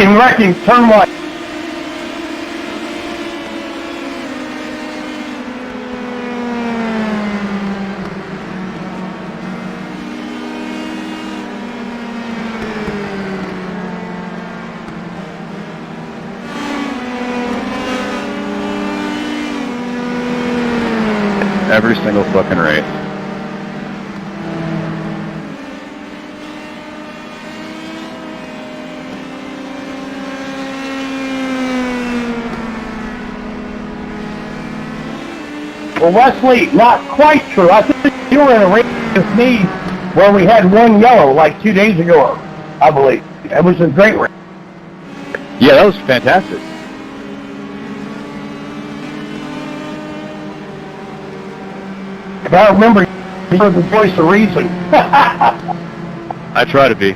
Wrecking, turn right. Every single fucking race. Well, Wesley, not quite true. I think you were in a race with me where we had one yellow like 2 days ago, I believe. It was a great race. Yeah, that was fantastic. If I remember, you're the voice of reason. I try to be.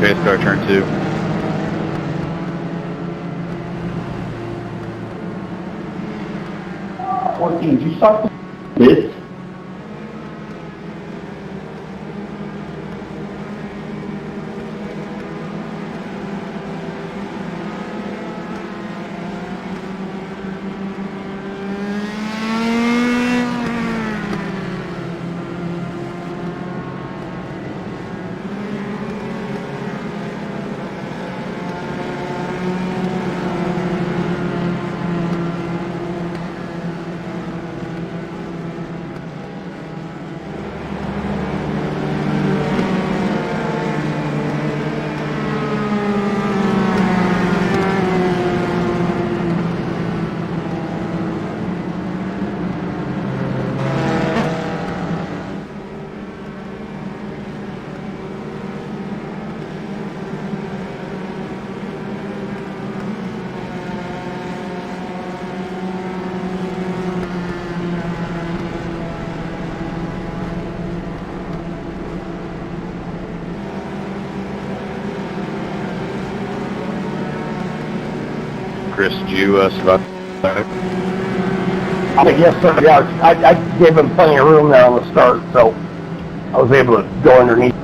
Okay, start turn 2. Did you start this? Chris, did you survive? Yes, sir. Yeah, I gave him plenty of room there on the start, so I was able to go underneath.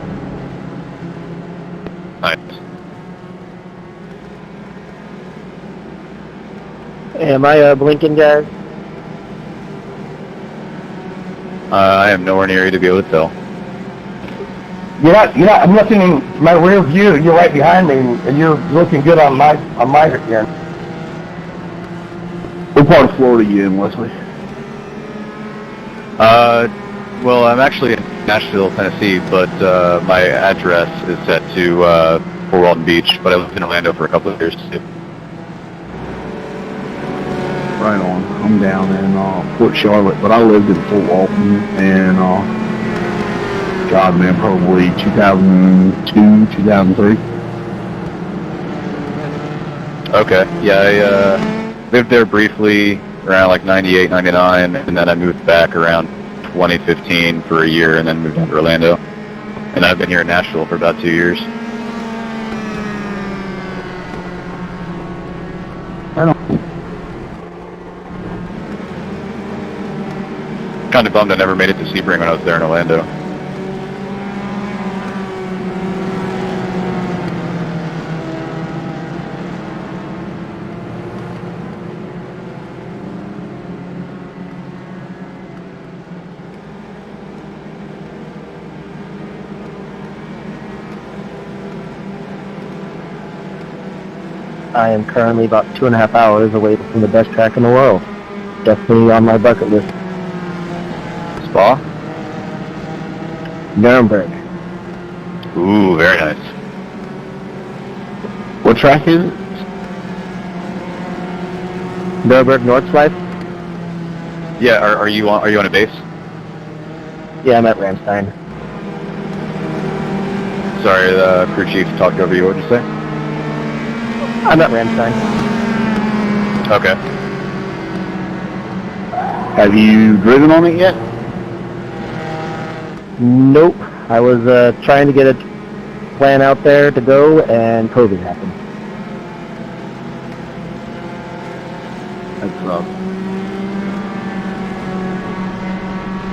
Nice. Am I blinking, guys? I am nowhere near you to be able to tell. You're not, I'm looking in my rear view, you're right behind me, and you're looking good on my end. What part of Florida are you in, Wesley? Well, I'm actually in Nashville, Tennessee, but my address is set to Fort Walton Beach, but I lived in Orlando for a couple of years too. Right on. I'm down in Port Charlotte, but I lived in Fort Walton, and God, man, probably 2002, 2003. Okay, yeah, I lived there briefly around like 98, 99, and then I moved back around 2015 for a year, and then moved down to Orlando. And I've been here in Nashville for about 2 years. Right on. Kind of bummed I never made it to Sebring when I was there in Orlando. I am currently about 2.5 hours away from the best track in the world. Definitely on my bucket list. Spa? Nuremberg. Ooh, very nice. What track is it? Nuremberg Nordschleife? Yeah, are you on a base? Yeah, I'm at Ramstein. sorry, the crew chief talked over you. What did you say? I'm at Ramstein. Okay. Have you driven on it yet? Nope. I was trying to get a plan out there to go, and COVID happened. That's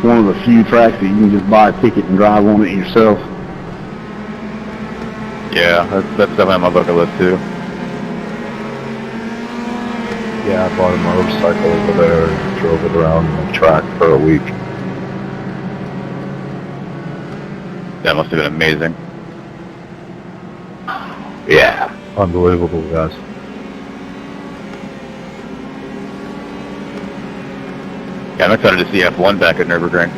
one of the few tracks that you can just buy a ticket and drive on it yourself. Yeah, that's definitely on my bucket list too. Yeah, I bought a motorcycle over there and drove it around the track for a week. That must have been amazing. Yeah. Unbelievable, guys. Yeah, I'm excited to see F1 back at Nürburgring.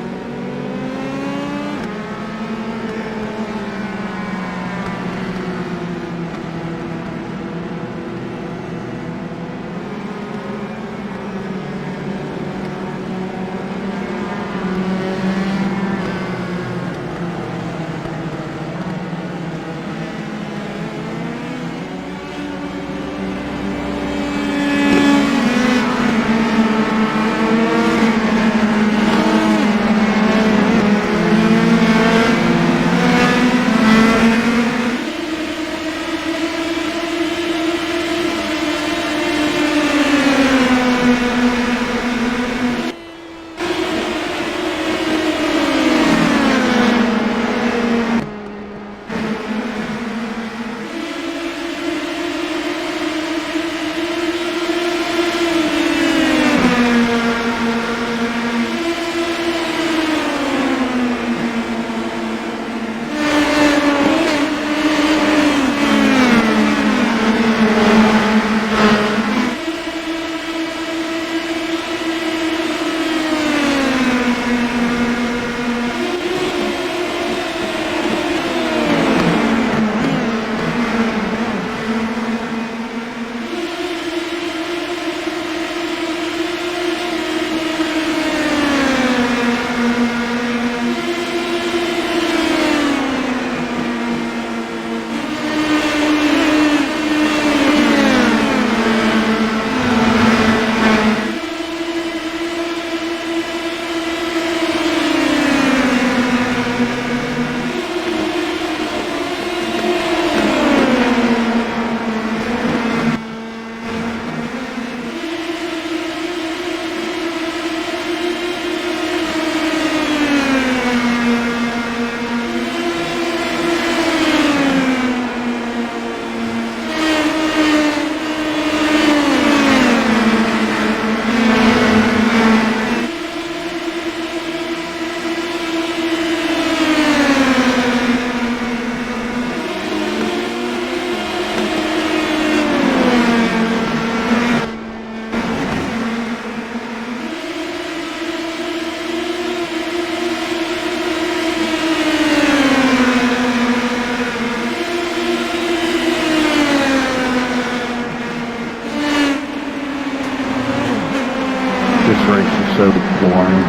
This race is so boring.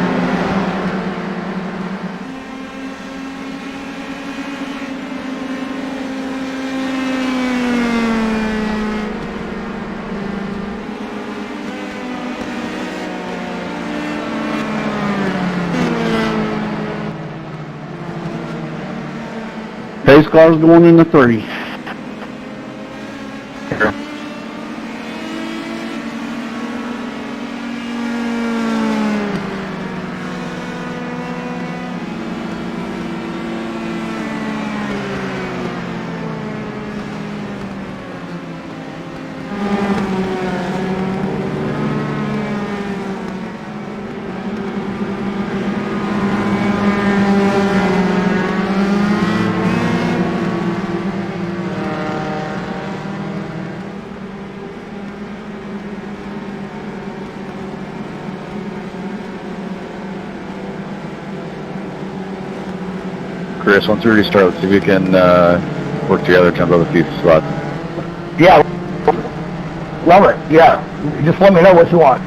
Pace car's going into 3. Chris, once we restart, let's see if we can work together to jump over a few spots. Yeah. Love it. Yeah. Just let me know what you want.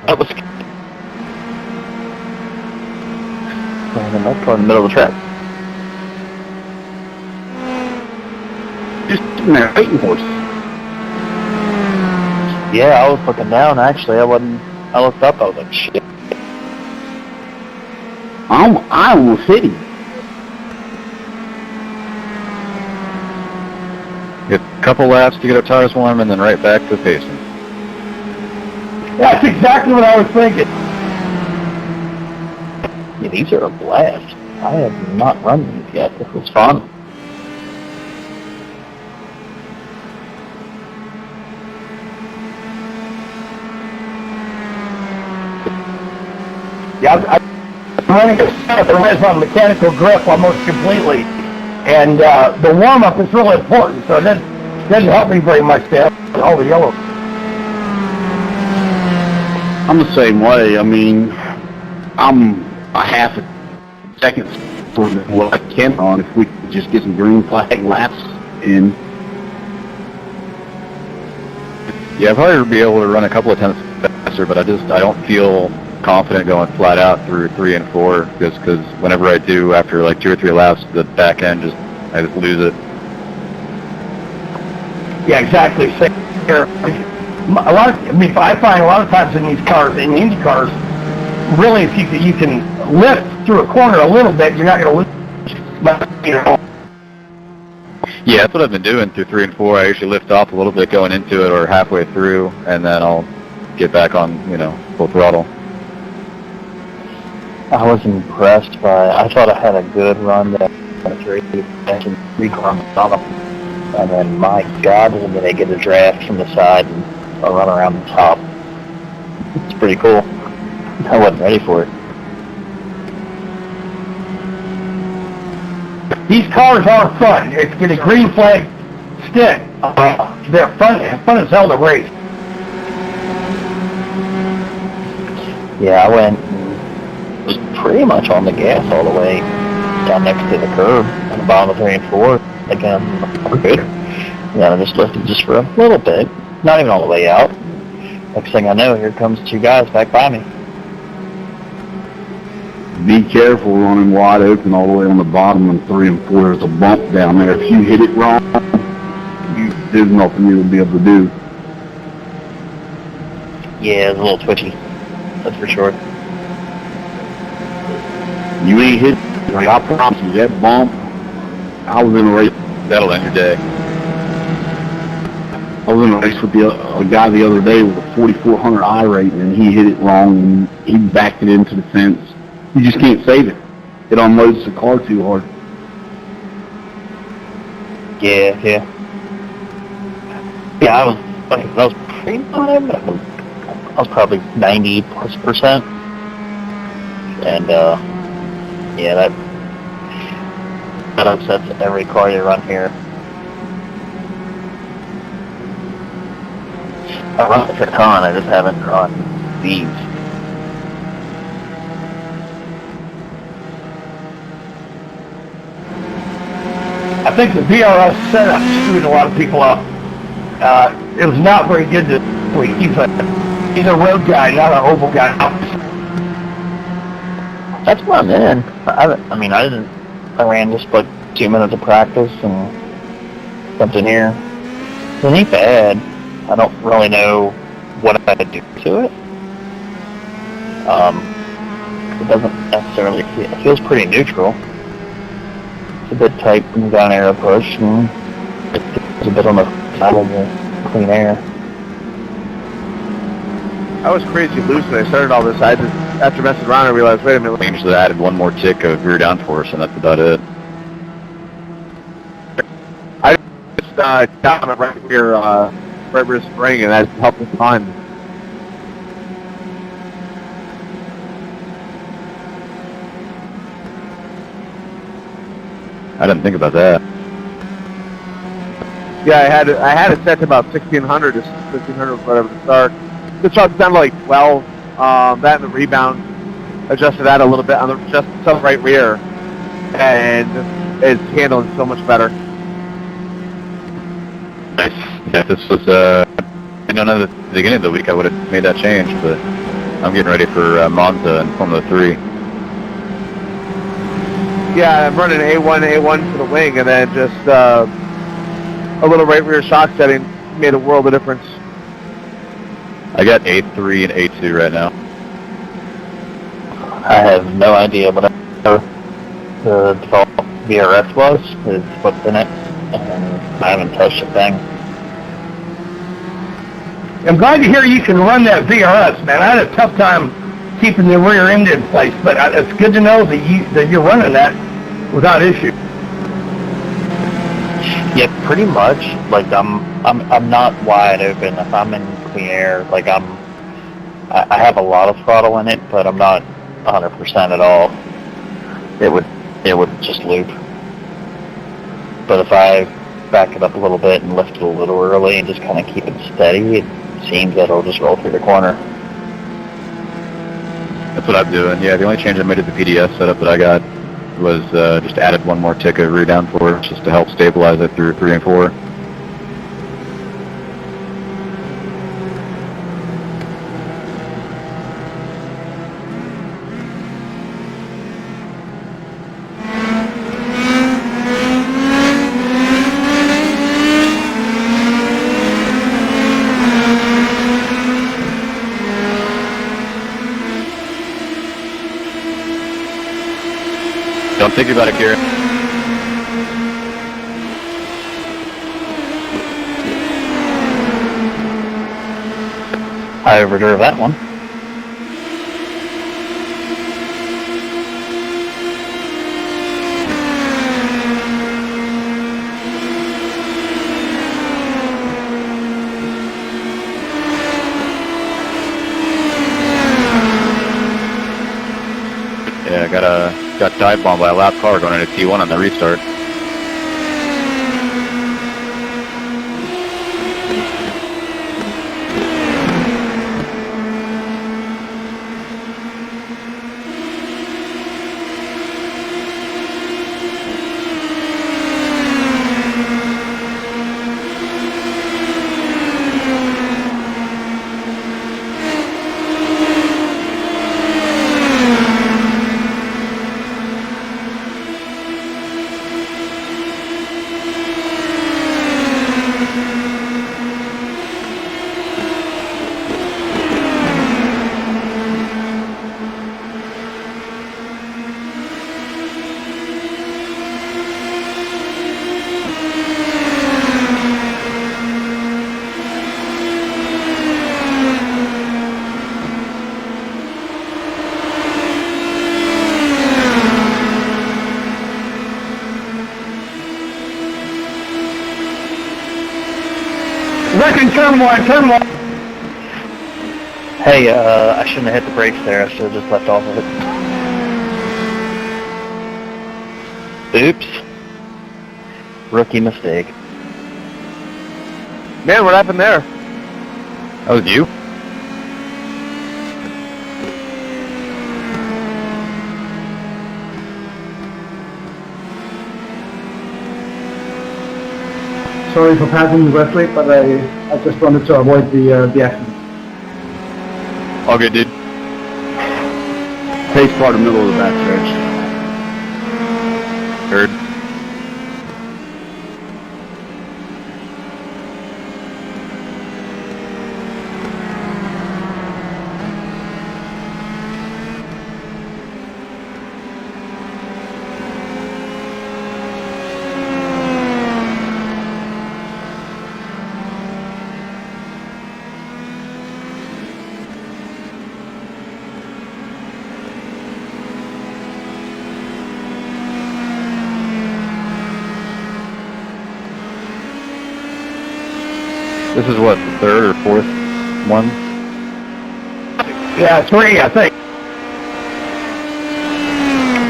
That was in the middle of the track. Just sitting there waiting for us. Yeah, I was looking down. Actually, I wasn't. I looked up. I was like, shit. I almost hit him. Get a couple laps to get our tires warm, and then right back to pacing. That's exactly what I was thinking. Yeah, these are a blast. I have not run these yet. This was fun. Yeah, I'm running a set that relies on mechanical grip almost completely. And the warm-up is really important, so it doesn't help me very much to have all the yellow. I'm the same way. I mean, I'm a half a second for what I can on if we could just get some green flag laps in. Yeah, I'd probably be able to run a couple of tenths faster, but I don't feel confident going flat out through 3 and 4 because whenever I do, after like 2 or 3 laps, the back end I just lose it. Yeah, exactly. Same here. I find a lot of times in these cars, in Indy cars, really if you can lift through a corner a little bit, you're not going to lose much, you know. Yeah, that's what I've been doing through 3 and 4. I usually lift off a little bit going into it or halfway through, and then I'll get back on, full throttle. I was impressed by. I thought I had a good run there. And then, my God, when they get a draft from the side and a run around the top. It's pretty cool. I wasn't ready for it. These cars are fun. It's get a green flag stick. They're fun as hell to race. Yeah, I went was pretty much on the gas all the way down next to the curb on the bottom of 3 and 4. Again, we're good. Yeah, I just lifted just for a little bit, not even all the way out. Next thing I know, here comes 2 guys back by me. Be careful running wide open all the way on the bottom of 3 and 4. There's a bump down there. If you hit it wrong, there's nothing you'll be able to do. Yeah, it's a little twitchy. That's for sure. You ain't hit, like I promise you, that bump, I was in a race. That'll end your day. I was in a race with a guy the other day with a 4400 I rating, and he hit it wrong, and he backed it into the fence. You just can't save it. It unloads the car too hard. Yeah. Yeah, I was pretty fine. I was probably 90+%. And, yeah, that upsets every car you run here. I run a ton, I just haven't run these. I think the VRS setup screwed a lot of people up. It was not very good this week. He's a road guy, not an oval guy. That's what I'm in. I ran just like 2 minutes of practice and something here. It ain't bad. I don't really know what I'd do to it. It doesn't necessarily feel, it feels pretty neutral. It's a bit tight from the down air push, and it's a bit on the side of the clean air. I was crazy loose when I started all this. After messing around, I realized, wait a minute. Changed that, added 1 more tick of rear downforce, and that's about it. I just down it right rear spring, and that helped me find. I didn't think about that. Yeah, I had it set to about 1600 to 1500, whatever to start. The truck sounded like 12. That and the rebound adjusted that a little bit on the just some right rear, and it's handling so much better. Nice. Yeah, if this was, at the beginning of the week, I would have made that change, but I'm getting ready for Monza and Formula 3. Yeah, I'm running A1 for the wing, and then just a little right rear shock setting made a world of difference. I got A3 and A2 right now. I have no idea what the default VRS was. It's what's in it. And I haven't touched a thing. I'm glad to hear you can run that VRS, man. I had a tough time keeping the rear end in place, but it's good to know that you're running that without issue. Yeah, pretty much. Like I'm not wide open. If I'm in clean air, like I have a lot of throttle in it, but I'm not 100% at all. It would just loop. But if I back it up a little bit and lift it a little early and just kind of keep it steady, it seems that it'll just roll through the corner. That's what I'm doing. Yeah, the only change I made to the PDS setup that I got was just added one more tick of rear downforce just to help stabilize it through 3 and 4. Don't think about it, Kieran. I overdrove that one. Yeah, I got dive bombed by a lap car going into T1 on the restart. Wrecking turn one. Hey, I shouldn't have hit the brakes there. I should have just left off of it. Oops. Rookie mistake. Man, what happened there? That was you? Sorry for passing Wesley, but I just wanted to avoid the accident. All good, dude. Pace car in the middle of the back stretch. Heard. This is what, the third or fourth one? Yeah, 3, I think.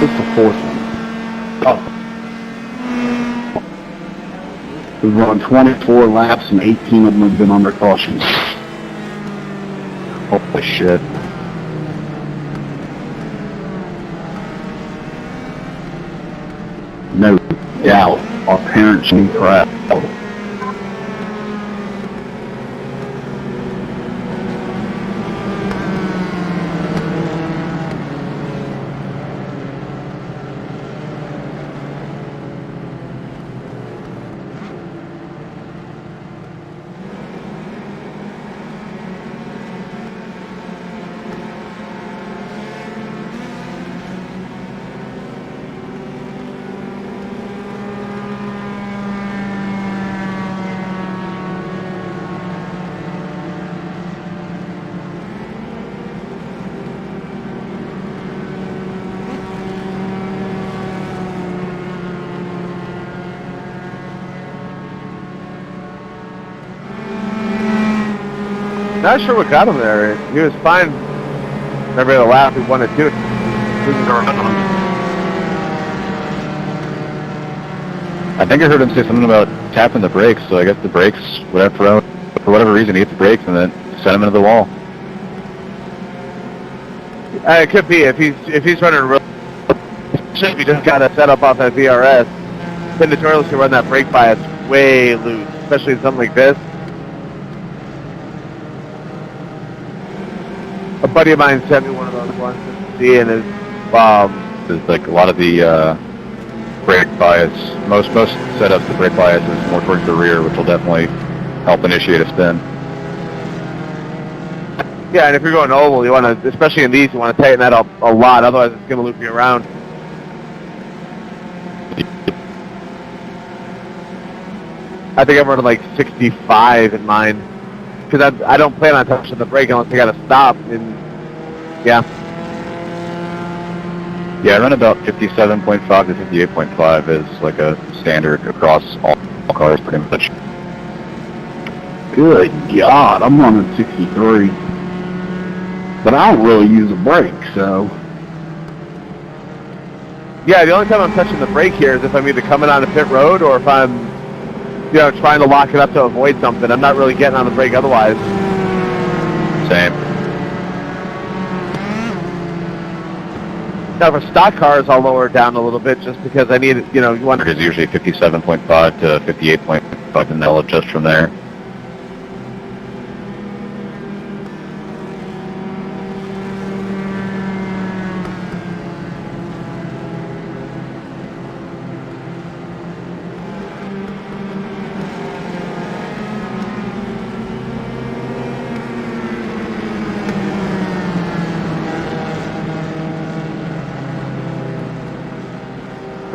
This is the fourth one. Oh. We've run 24 laps and 18 of them have been under caution. Holy shit. No doubt our parents should be proud. Not sure what got him there. He was fine. Every other lap, he won it too. I think I heard him say something about tapping the brakes, so I guess the brakes, whatever, for whatever reason, he hit the brakes and then sent him into the wall. It could be if he's running real. If he just got a setup off that VRS, then notoriously run that brake bias way loose, especially in something like this. A buddy of mine sent me one of those ones to see, and It's like a lot of the brake bias, most setups, the brake bias is more towards the rear, which will definitely help initiate a spin. yeah, and if you're going oval, you want to, especially in these, you want to tighten that up a lot, otherwise it's going to loop you around. I think I'm running like 65 in mine, because I don't plan on touching the brake unless I got to stop. And yeah, Yeah, I run about 57.5 to 58.5 is like a standard across all cars pretty much. Good God, I'm running 63. But I don't really use a brake, so... yeah. The only time I'm touching the brake here is if I'm either coming on a pit road or if I'm, trying to lock it up to avoid something. I'm not really getting on the brake otherwise. Same. Now for stock cars, I'll lower it down a little bit just because I need, you want It is usually 57.5 to 58.5, and they'll adjust from there.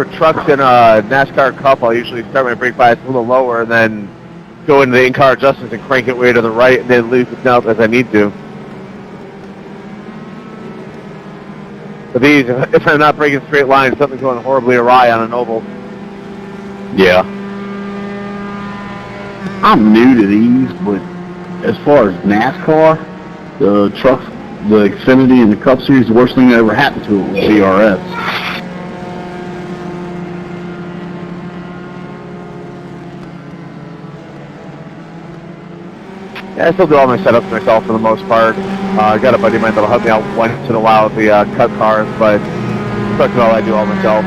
for trucks in a NASCAR Cup, I'll usually start my brake bias a little lower and then go into the in-car adjustments and crank it way to the right and then loop it out as I need to. But these, if I'm not breaking straight lines, something's going horribly awry on an oval. Yeah. I'm new to these, but as far as NASCAR, the trucks, the Xfinity and the Cup Series, the worst thing that ever happened to it was DRS. Yeah, I still do all my setups myself for the most part. I got a buddy of mine that'll help me out once in a while with the cut cars, but first of all, I do all myself.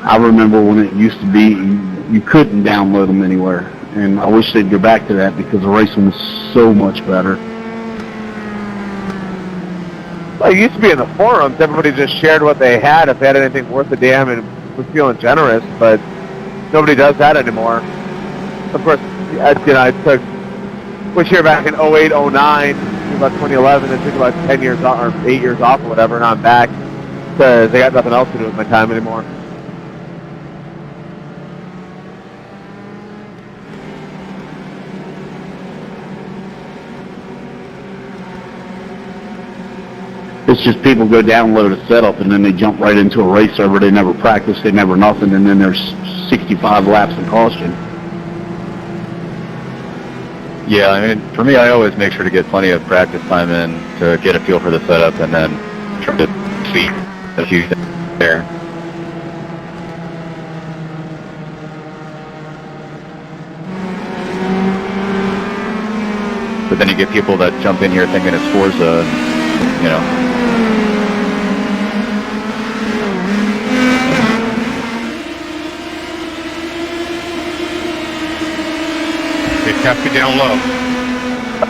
I remember when it used to be you couldn't download them anywhere, and I wish they'd go back to that because the racing was so much better. Well, it used to be in the forums. Everybody just shared what they had if they had anything worth a damn and was feeling generous, but nobody does that anymore. Of course, I took, which here back in 08, 09, about 2011, it took about 10 years off, or 8 years off or whatever, and I'm back because I got nothing else to do with my time anymore. It's just people go download a setup and then they jump right into a race server. They never practice, they never nothing, and then there's 65 laps of caution. Yeah, I mean, for me, I always make sure to get plenty of practice time in to get a feel for the setup and then try to see a few things there. But then you get people that jump in here thinking it's Forza, and, you know. Copy down low.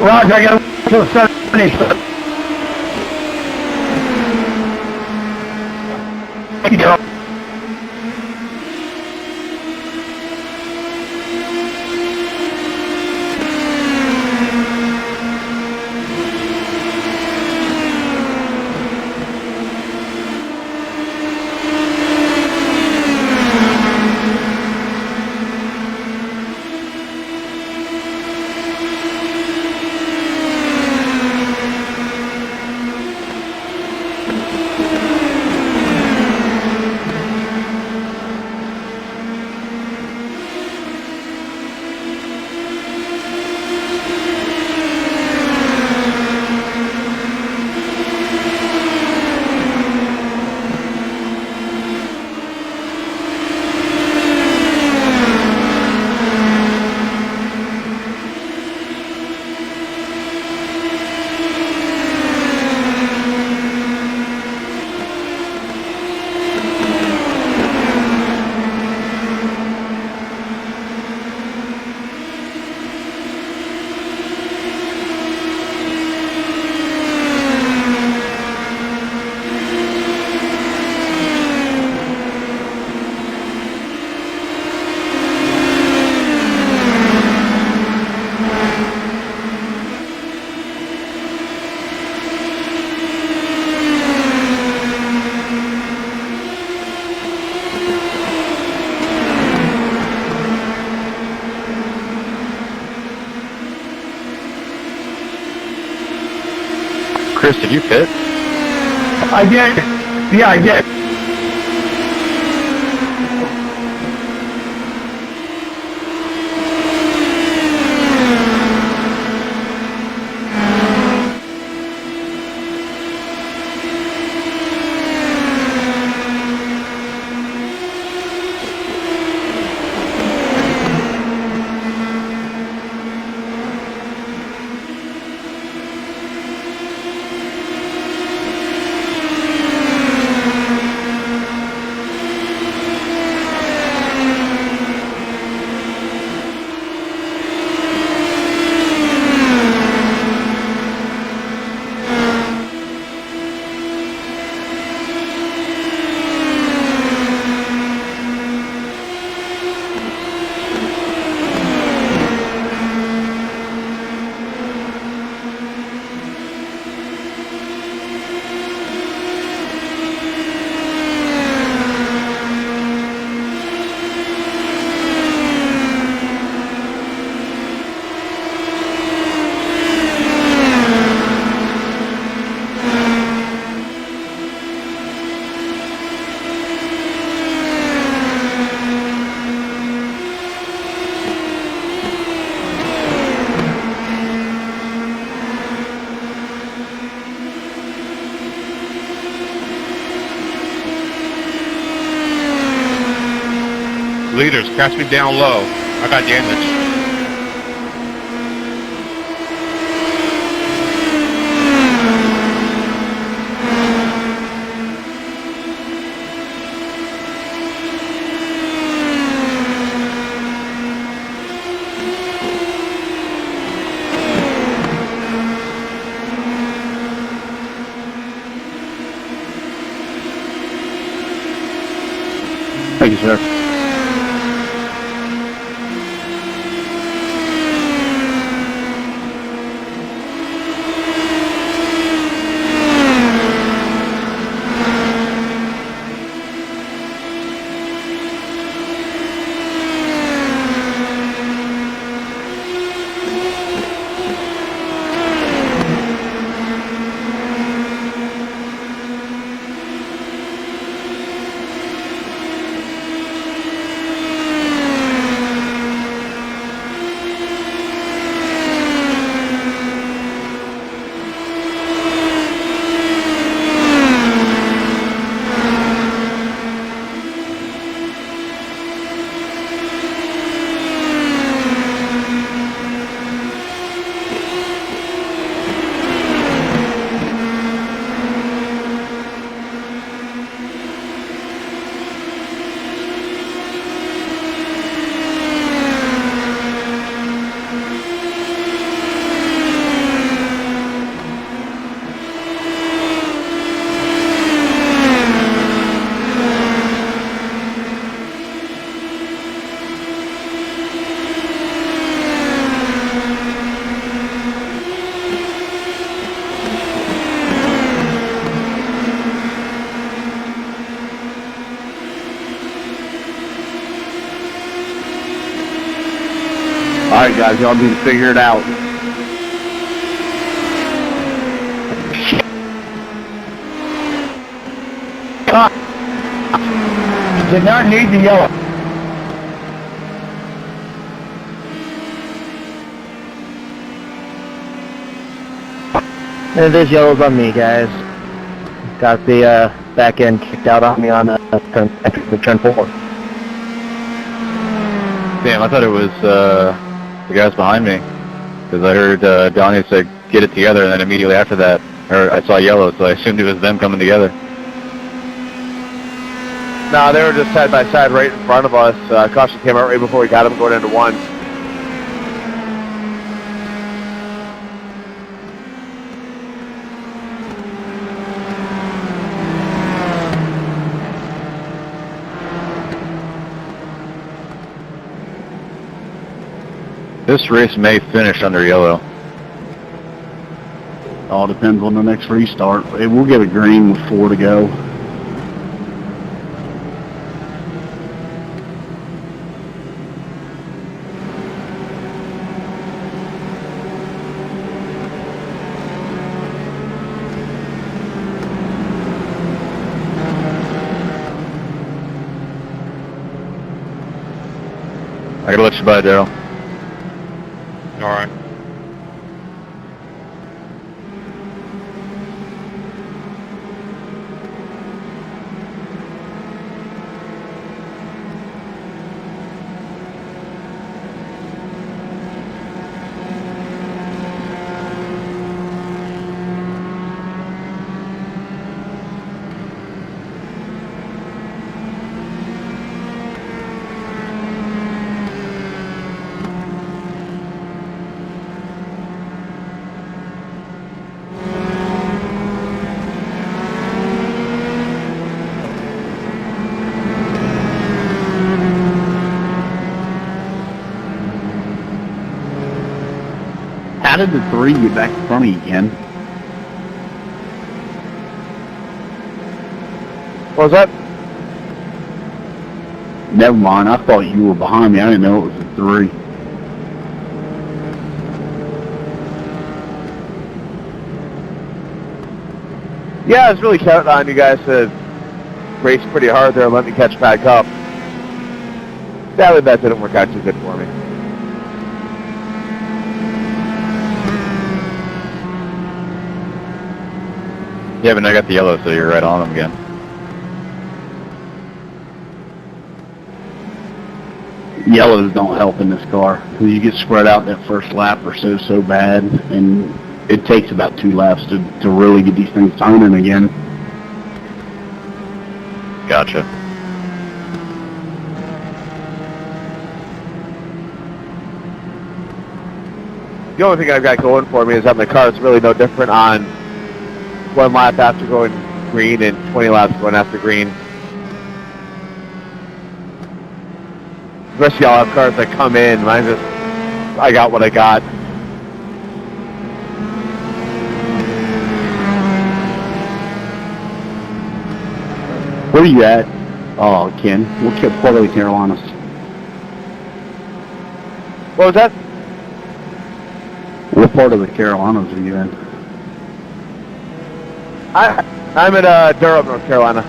Roger, I got to the 70. Thank you, Daryl. Chris, did you pit? I did. Yeah, I did. Leaders, catch me down low. I got damage. Thank you, sir. All right, guys, y'all need to figure it out. Did not need the yellow. And this yellow's on me, guys. Got the back end kicked out on me on turn 4. Damn, I thought it was the guys behind me. Because I heard Donnie say, get it together, and then immediately after that, I saw yellow, so I assumed it was them coming together. No, they were just side by side right in front of us. Caution came out right before we got them going into one. This race may finish under yellow. All depends on the next restart. We'll get a green with 4 to go. I gotta let you by, Daryl. All right. How did the 3 get back in front of you again? What was that? Never mind, I thought you were behind me. I didn't know it was a 3. Yeah, I was really counting on you guys to race pretty hard there and let me catch back up. Sadly, that didn't work out too good for me. Yeah, but I got the yellow, so you're right on them again. Yellows don't help in this car. You get spread out that first lap or so bad, and it takes about 2 laps to really get these things turning again. Gotcha. The only thing I've got going for me is that my car is really no different on 1 lap after going green and 20 laps going after green. The rest of y'all have cars that come in. I got what I got. Where are you at? Oh, Ken. What part of the Carolinas? What was that? What part of the Carolinas are you in? I'm at Durham, North Carolina.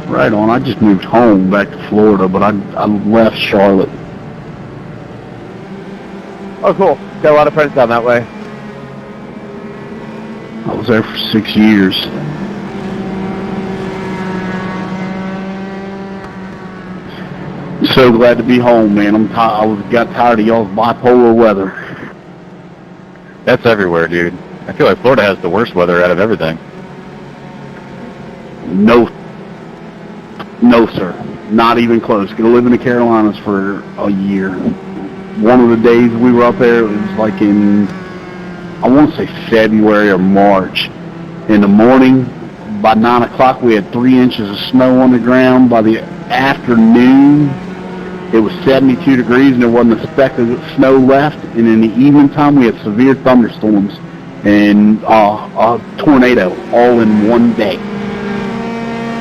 Right on. I just moved home back to Florida, but I left Charlotte. Oh, cool. Got a lot of friends down that way. I was there for 6 years. So glad to be home, man. I got tired of y'all's bipolar weather. That's everywhere, dude. I feel like Florida has the worst weather out of everything. No, sir. Not even close. Gonna live in the Carolinas for a year. One of the days we were up there, it was like in, I want to say February or March. In the morning, by 9 o'clock, we had 3 inches of snow on the ground. By the afternoon, it was 72 degrees and there wasn't a speck of snow left. And in the evening time, we had severe thunderstorms and a tornado all in one day.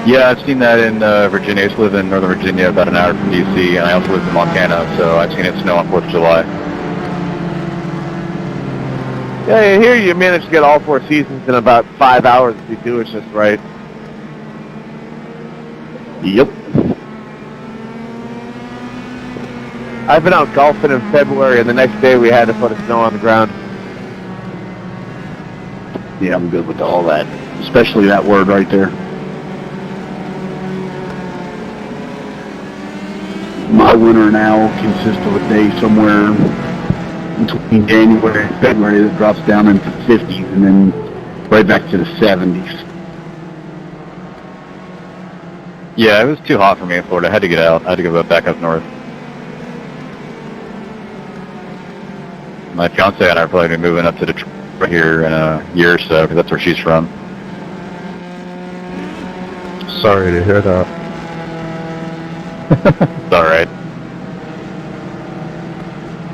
Yeah, I've seen that in Virginia. I used to live in Northern Virginia, about an hour from D.C., and I also lived in Montana, so I've seen it snow on 4th of July. Yeah, here you manage to get all 4 seasons in about 5 hours if you do it just right. Yep. I've been out golfing in February, and the next day we had to put snow on the ground. Yeah, I'm good with all that, especially that word right there. My winter now consists of a day somewhere between January and February that drops down into the 50s and then right back to the 70s. Yeah, it was too hot for me in Florida. I had to get out. I had to go back up north. My fiance and I are probably going to be moving up to Detroit here in a year or so, because that's where she's from. Sorry to hear that. It's alright.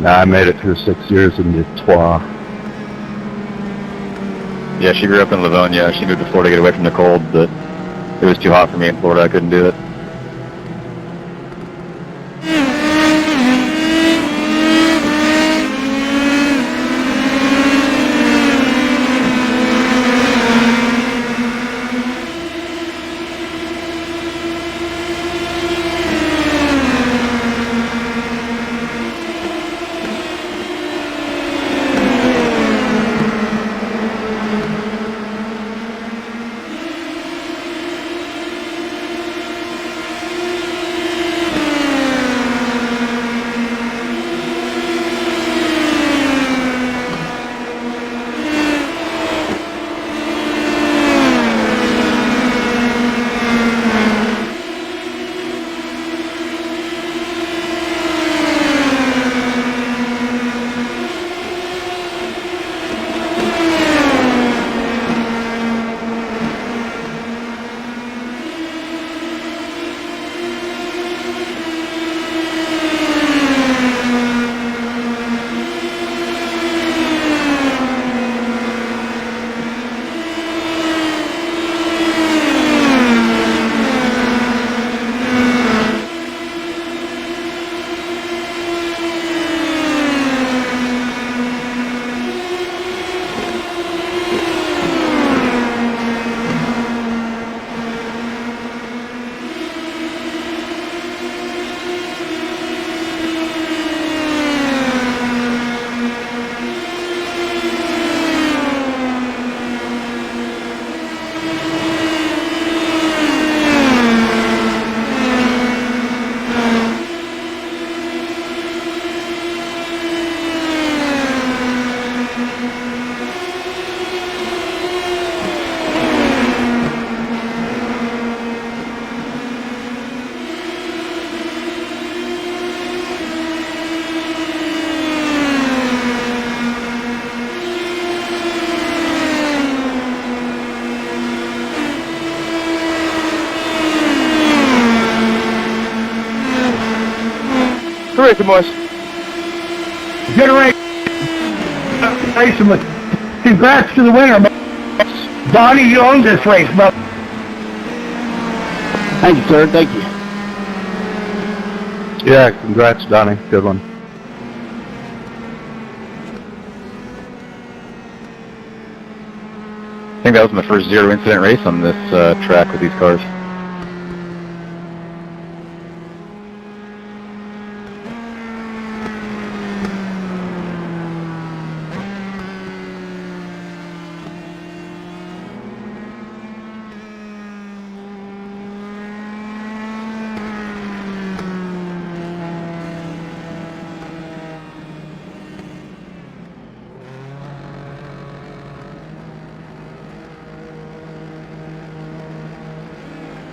Nah, I made it through 6 years in Detroit. Yeah, she grew up in Livonia. She moved to Florida to get away from the cold, but it was too hot for me in Florida. I couldn't do it. Good racing, boys. Good race. Racing with. Congrats to the winner, man. Donnie, you own this race, but. Thank you, sir. Thank you. Yeah, congrats, Donnie. Good one. I think that was my first zero incident race on this track with these cars.